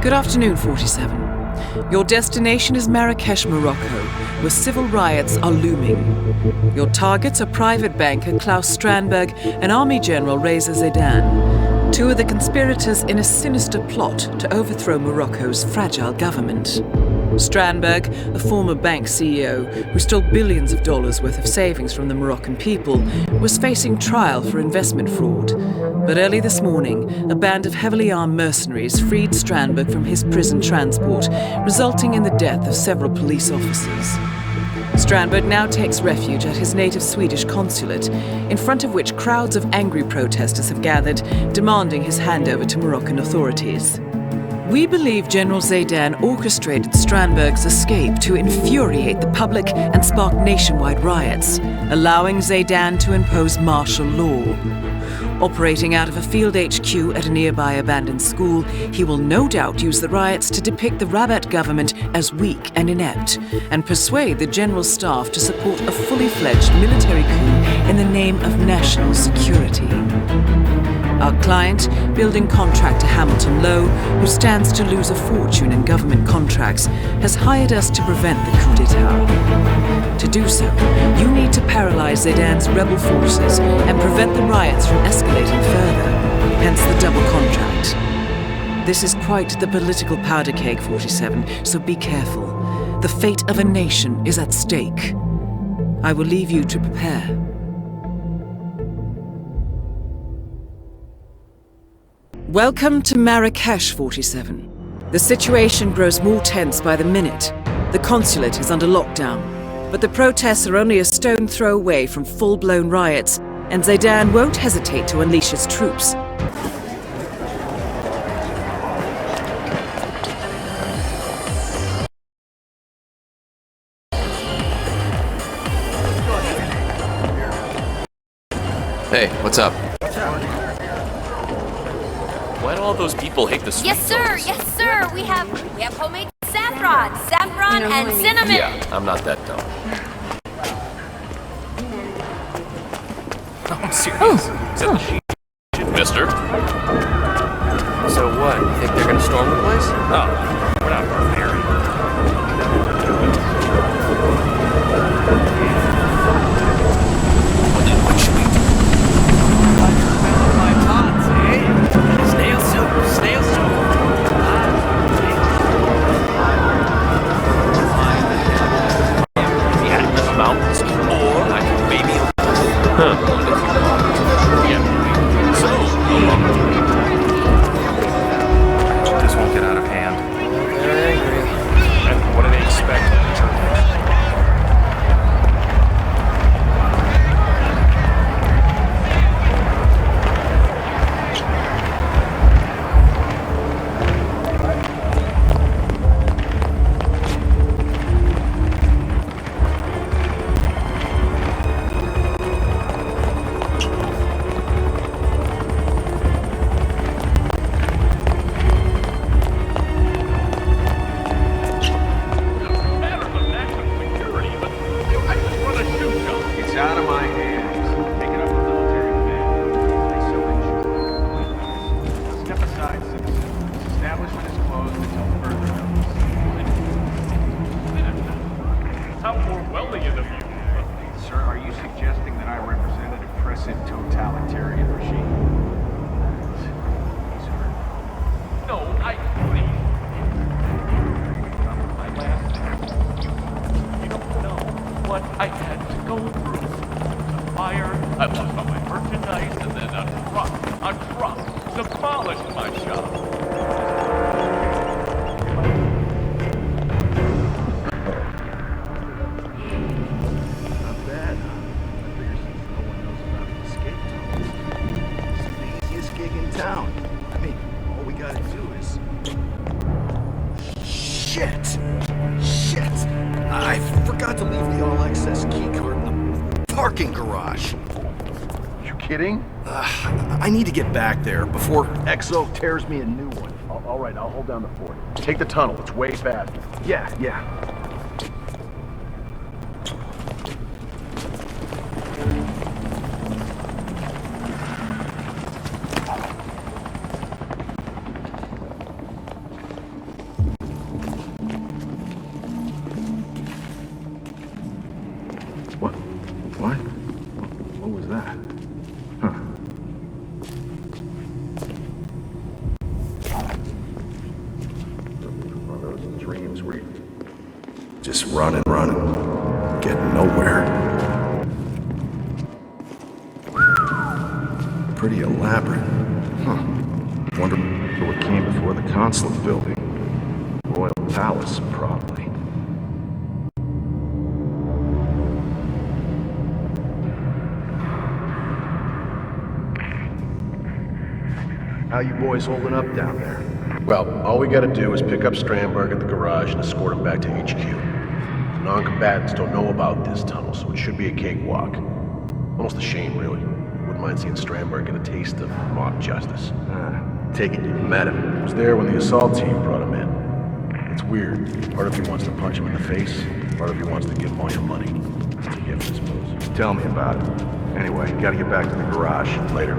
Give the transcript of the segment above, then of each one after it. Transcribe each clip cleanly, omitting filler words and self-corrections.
Good afternoon, 47. Your destination is Marrakesh, Morocco, where civil riots are looming. Your targets are private banker Klaus Strandberg and Army General Reza Zaidan, two of the conspirators in a sinister plot to overthrow Morocco's fragile government. Strandberg, a former bank CEO who stole billions of dollars worth of savings from the Moroccan people, was facing trial for investment fraud. But early this morning, a band of heavily armed mercenaries freed Strandberg from his prison transport, resulting in the death of several police officers. Strandberg now takes refuge at his native Swedish consulate, in front of which crowds of angry protesters have gathered, demanding his handover to Moroccan authorities. We believe General Zaidan orchestrated Strandberg's escape to infuriate the public and spark nationwide riots, allowing Zaidan to impose martial law. Operating out of a field HQ at a nearby abandoned school, he will no doubt use the riots to depict the Rabat government as weak and inept, and persuade the general staff to support a fully fledged military coup in the name of national security. Our client, building contractor Hamilton Lowe, who stands to lose a fortune in government contracts, has hired us to prevent the coup d'etat. To do so, you need to paralyze Zaidan's rebel forces and prevent the riots from escalating further, hence the double contract. This is quite the political powder keg, 47, so be careful. The fate of a nation is at stake. I will leave you to prepare. Welcome to Marrakesh, 47. The situation grows more tense by the minute. The consulate is under lockdown, but the protests are only a stone throw away from full-blown riots, and Zaidan won't hesitate to unleash his troops. Hey, what's up? Why do all those people hate the sweet Yes, sir. We have homemade saffron and cinnamon. Yeah, I'm not that dumb. No, I'm serious. Is that the sheet? Mister? So what? You think they're gonna storm the place? Oh, we're not barbarian. What should we do? My pots, eh? Snail soup. Yeah, the mountains, or I can maybe. Yeah. So, This won't get out of hand. They're angry. And what do they expect? I need to get back there before Exo tears me a new one. All right, I'll hold down the fort. Take the tunnel, it's way faster. Yeah. where you just running, getting nowhere. Pretty elaborate. Huh. Wonder what came before the consulate building. Royal Palace, probably. How you boys holding up down there? Well, all we gotta do is pick up Strandberg at the garage and escort him back to HQ. The non-combatants don't know about this tunnel, so it should be a cakewalk. Almost a shame, really. Wouldn't mind seeing Strandberg get a taste of mob justice. Take it you met him. Was there when the assault team brought him in. It's weird. Part of you wants to punch him in the face, part of you wants to give him all your money. It's a gift, I suppose. Tell me about it. Anyway, gotta get back to the garage. Later.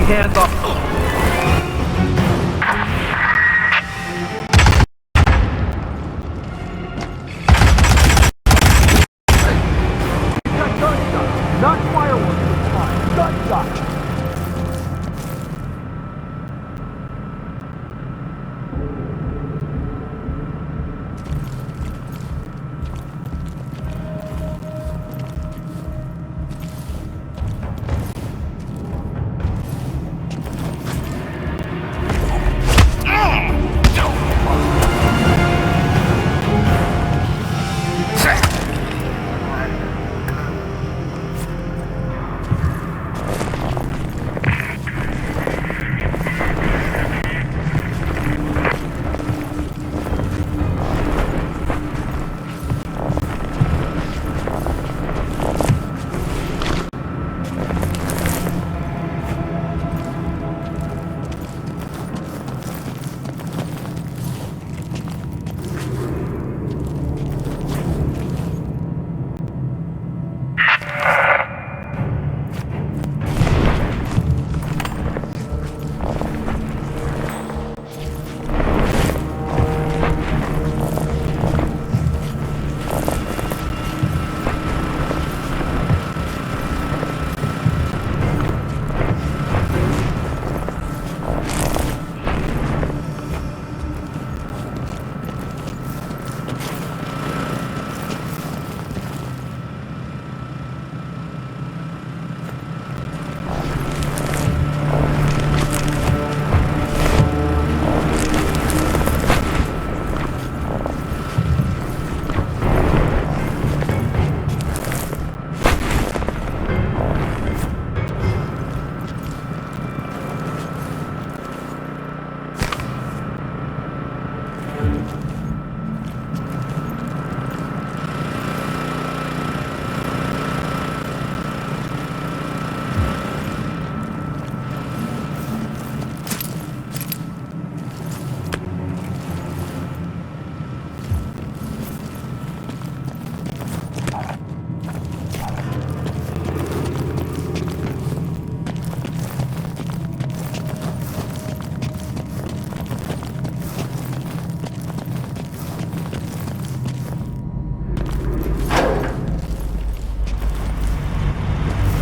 Hands off. Gunshot, not fireworks this time. Gunshot.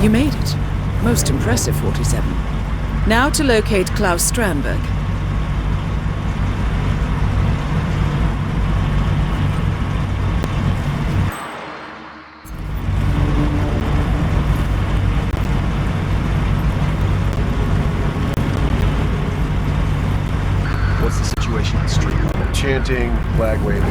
You made it. Most impressive, 47. Now to locate Klaus Strandberg. chanting, flag waving.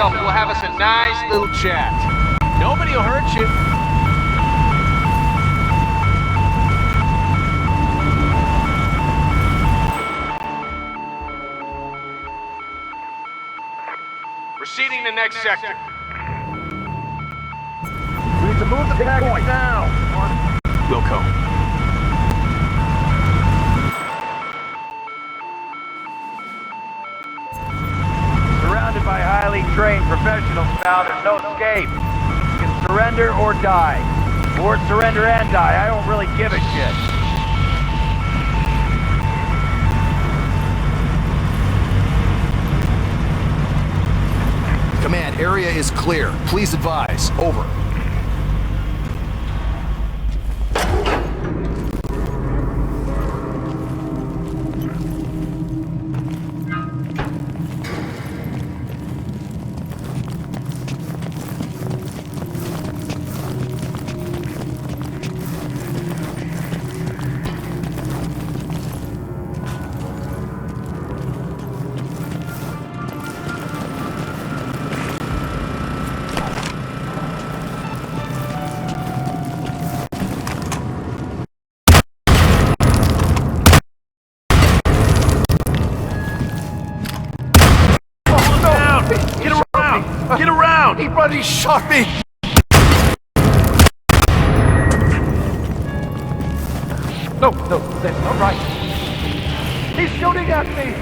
We'll have us a nice little chat. Nobody will hurt you. Proceeding to next sector. We need to move the package now. Wilco. Surrounded by highly trained professionals now, there's no escape. You can surrender or die. Or surrender and die. I don't really give a shit. Command, area is clear. Please advise. Over. Get around! He shot me! No, that's not right. He's shooting at me!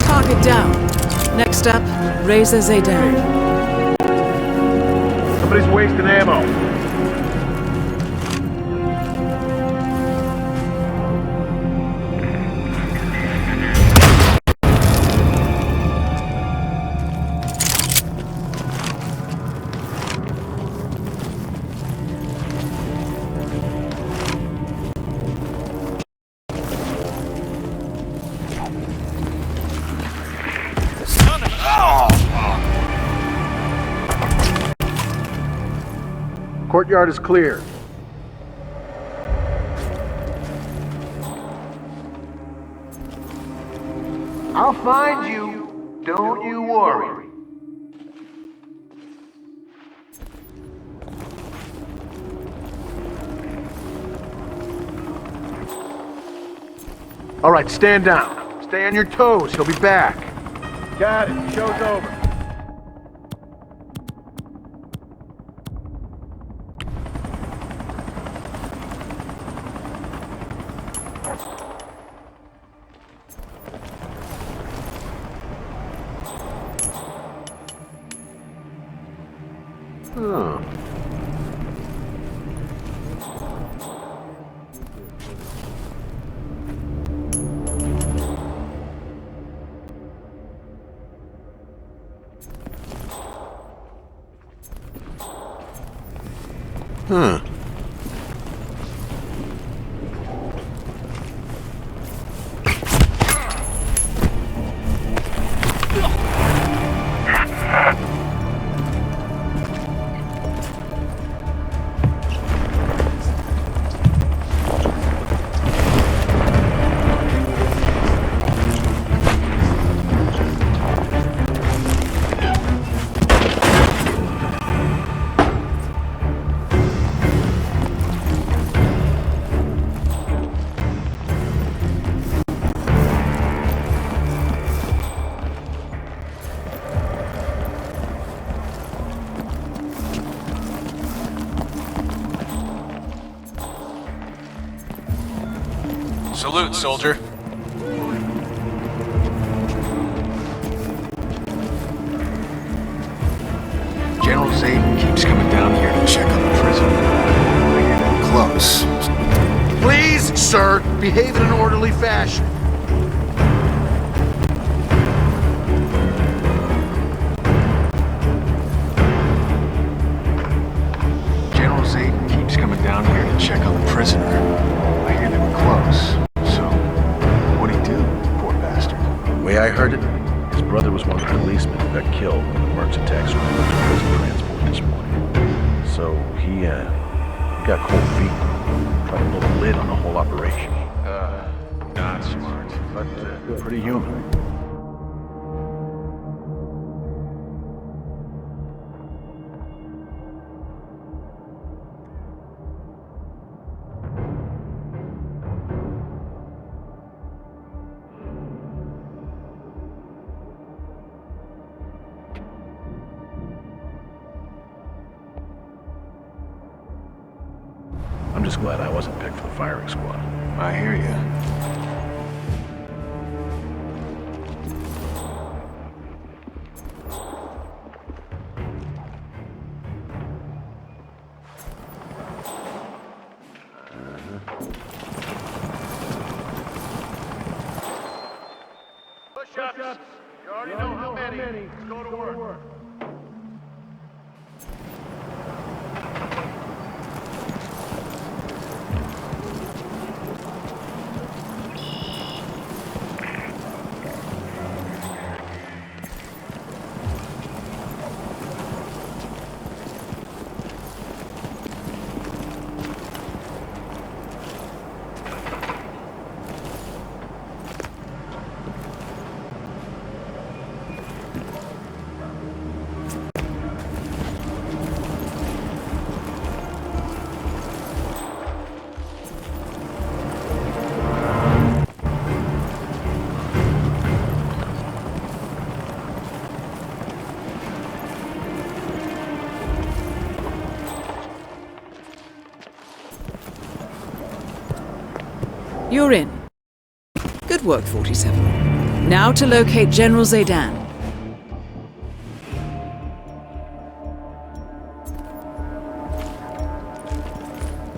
Target down. Next up, Reza Zaydan. Somebody's wasting ammo. Courtyard is clear. I'll find you. Don't you worry. All right, stand down. Stay on your toes. He'll be back. Got it. Show's over. Oh. Huh. Salute, soldier. General Zayden keeps coming down here to check on the prisoner. I hear them close. Please, sir, behave in an orderly fashion. General Zayden keeps coming down here to check on the prisoner. I hear they were close. So, what'd he do, poor bastard? The way I heard it, his brother was one of the policemen who got killed when the Mercs attacks were moved to prison transport this morning. So he got cold feet, tried to pull the lid on the whole operation. Not smart. But pretty human. I'm just glad I wasn't picked for the firing squad. I hear you. Push-ups. You already know how many. Let's go to work. You're in. Good work, 47. Now to locate General Zayden.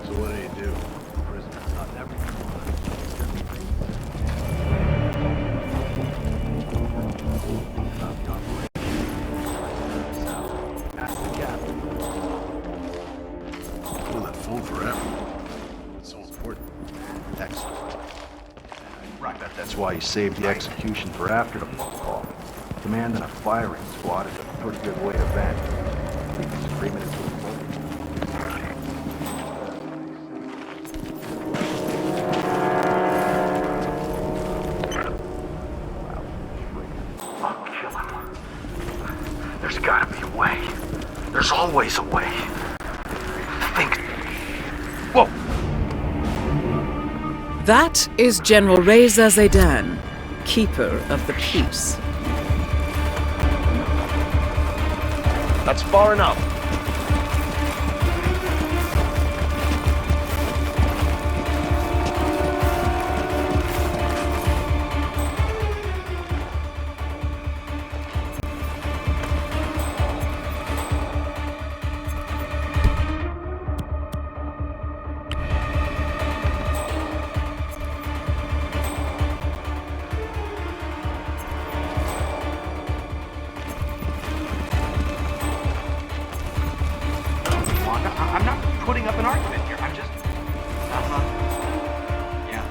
So what do you do? Prisoner, not everyone. Hold that phone forever. It's so important. Excellent. Right. That's why he saved the execution for after the phone call. Commanding a firing squad is a pretty good way to vent. Leave this agreement into the There's gotta be a way. There's always a way. Think. Whoa! That is General Reza Zayden, Keeper of the Peace. That's far enough. I'm not putting up an argument here. I'm just... Yeah.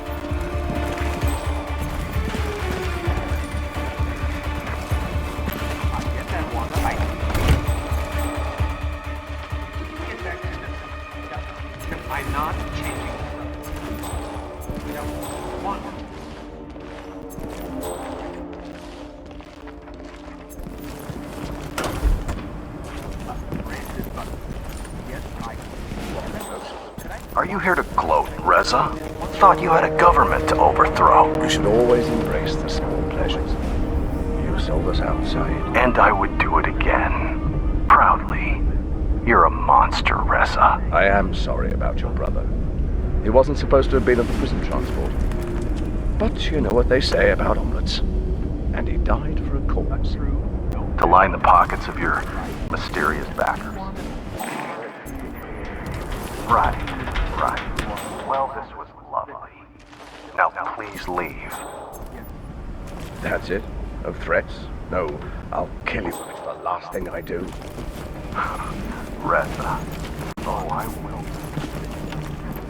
I get that, Wanda. I get that. I'm not changing. You know, Wanda. Are you here to gloat, Reza? Thought you had a government to overthrow. We should always embrace the small pleasures. You sold us outside. And I would do it again. Proudly. You're a monster, Reza. I am sorry about your brother. He wasn't supposed to have been on the prison transport. But you know what they say about omelets. And he died for a cause. To line the pockets of your mysterious backers. Right. Well, this was lovely. Now please leave. That's it? No threats? No, I'll kill you if it's the last thing I do. Reza. Oh, I will.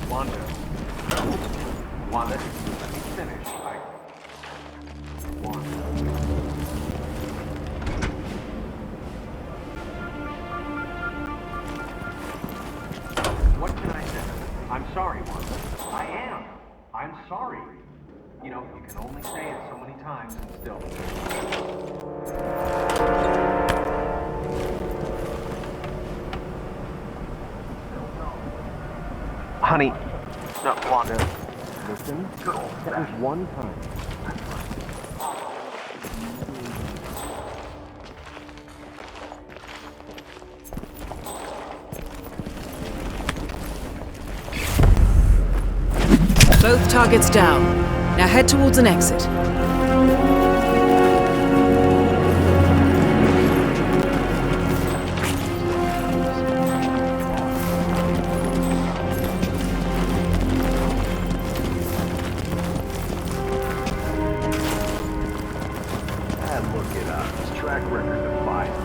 Wanda, let me finish. What can I say? I'm sorry, Wanda. I am. I'm sorry. You know, you can only say it so many times and still. Honey. No, Wanda. Listen. That was one time. Both targets down. Now head towards an exit. Look it up. His track record defies.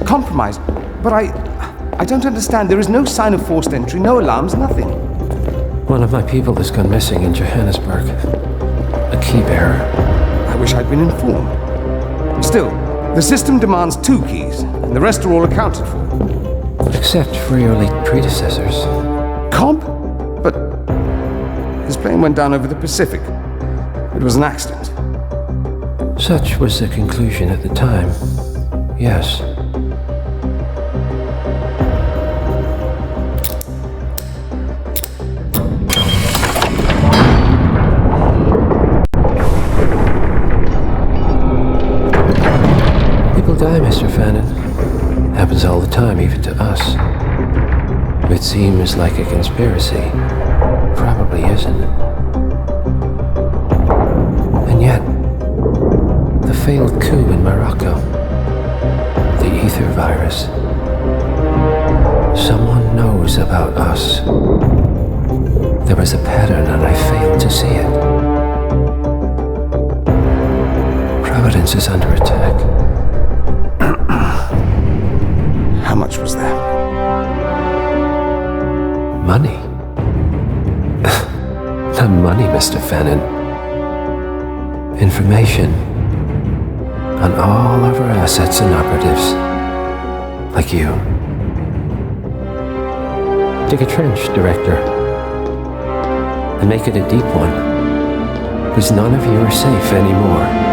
Compromised, but I don't understand. There is no sign of forced entry, no alarms, nothing. One of my people has gone missing in Johannesburg. A key bearer. I wish I'd been informed. Still, the system demands 2 keys, and the rest are all accounted for. Except for your late predecessors. Comp? But his plane went down over the Pacific. It was an accident. Such was the conclusion at the time. Yes. Die, Mr. Fannin. Happens all the time, even to us. It seems like a conspiracy. Probably isn't. And yet, the failed coup in Morocco, the ether virus. Someone knows about us. There was a pattern and I failed to see it. Providence is under attack. How much was there? Money? Not money, Mr. Fannin. Information on all of our assets and operatives. Like you. Dig a trench, Director. And make it a deep one. Because none of you are safe anymore.